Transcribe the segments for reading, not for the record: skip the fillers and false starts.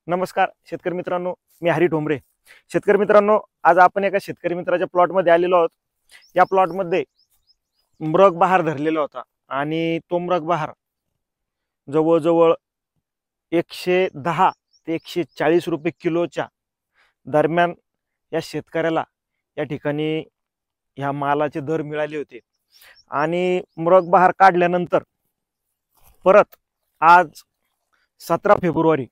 नमस्कार शेतकरी मित्रांनो, मी हरी ठोंबरे. शेतकरी मित्रांनो, आज आपण एका शेतकरी मित्राच्या प्लॉटमध्ये आलेलो आहोत. या प्लॉटमध्ये मृग बहार धरलेला होता आणि तो मृग बहार जवळजवळ 110 ते 140 रुपये किलोच्या दरम्यान या शेतकऱ्याला या ठिकाणी ह्या मालाचे दर मिळाले होते. आणि मृग बहार काढल्यानंतर परत आज 17 फेब्रुवारी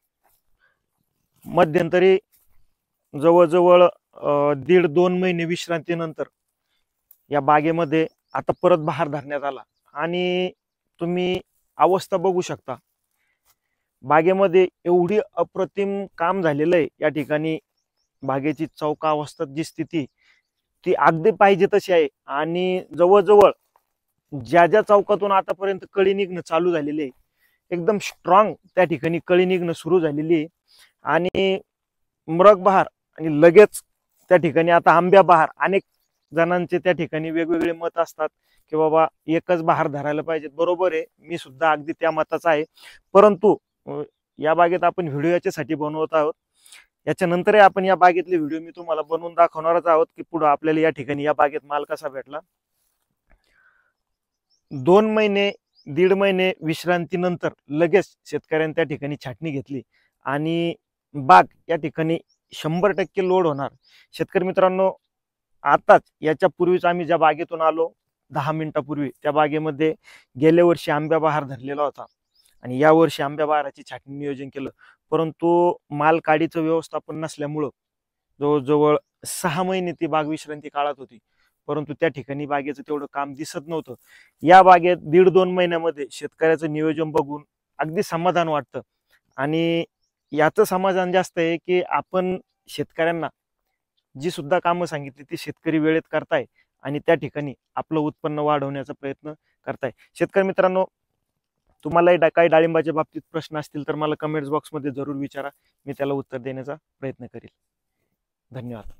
मध्यंतरी जवळजवळ 1.5-2 महिने विश्रांतीनंतर या बागेमध्ये आता परत बहार धरण्यात आला. आणि तुम्ही अवस्था बघू शकता, बागेमध्ये एवढी अप्रतिम काम झालेलं आहे. या ठिकाणी बागेची चौका अवस्थेत जी स्थिती ती अगदी पाहिजे तशी आहे. आणि जवळजवळ ज्या ज्या चौकातून आतापर्यंत कळी निघणं चालू झालेली आहे, एकदम स्ट्रॉंग त्या ठिकाणी कळी निघणं सुरू झालेली आहे. आणि मृग बहार आणि लगेच त्या ठिकाणी आता आंब्या बहार, अनेक जणांचे त्या ठिकाणी वेगवेगळे मत असतात की बाबा एकच बहार धरायला पाहिजे. बरोबर आहे, मी सुद्धा अगदी त्या मताचा आहे. परंतु या बागेत आपण व्हिडिओ याच्यासाठी बनवत आहोत. याच्यानंतरही आपण या बागेतले व्हिडिओ मी तुम्हाला बनवून दाखवणारच आहोत की पुढे आपल्याला या ठिकाणी या बागेत माल कसा भेटला. 2 महिने 1.5 महिने विश्रांतीनंतर लगेच शेतकऱ्यांनी त्या ठिकाणी छाटणी घेतली आणि बाग या ठिकाणी 100% लोड होणार. शेतकरी मित्रांनो, आताच याच्या पूर्वीच आम्ही ज्या बागेतून आलो 10 मिनिटापूर्वी, त्या बागेमध्ये गेल्या वर्षी आंब्या बहार धरलेला होता आणि या वर्षी आंब्या बहाराची छाटणी नियोजन केलं. परंतु माल काढीचं व्यवस्थापन नसल्यामुळं जवळजवळ 6 महिने ती बाग विश्रांती काळात होती. परंतु त्या ठिकाणी बागेचं तेवढं काम दिसत नव्हतं. या बागेत 1.5-2 महिन्यामध्ये शेतकऱ्याचं नियोजन बघून अगदी समाधान वाटतं. आणि याचं समाधान जास्त आहे की आपण शेतकऱ्यांना जी सुद्धा कामं सांगितली ती शेतकरी वेळेत करताय आणि त्या ठिकाणी आपलं उत्पन्न वाढवण्याचा प्रयत्न करताय. शेतकरी मित्रांनो, तुम्हाला काही डाळिंबाच्या बाबतीत प्रश्न असतील तर मला कमेंट्स बॉक्समध्ये जरूर विचारा. मी त्याला उत्तर देण्याचा प्रयत्न करेल. धन्यवाद.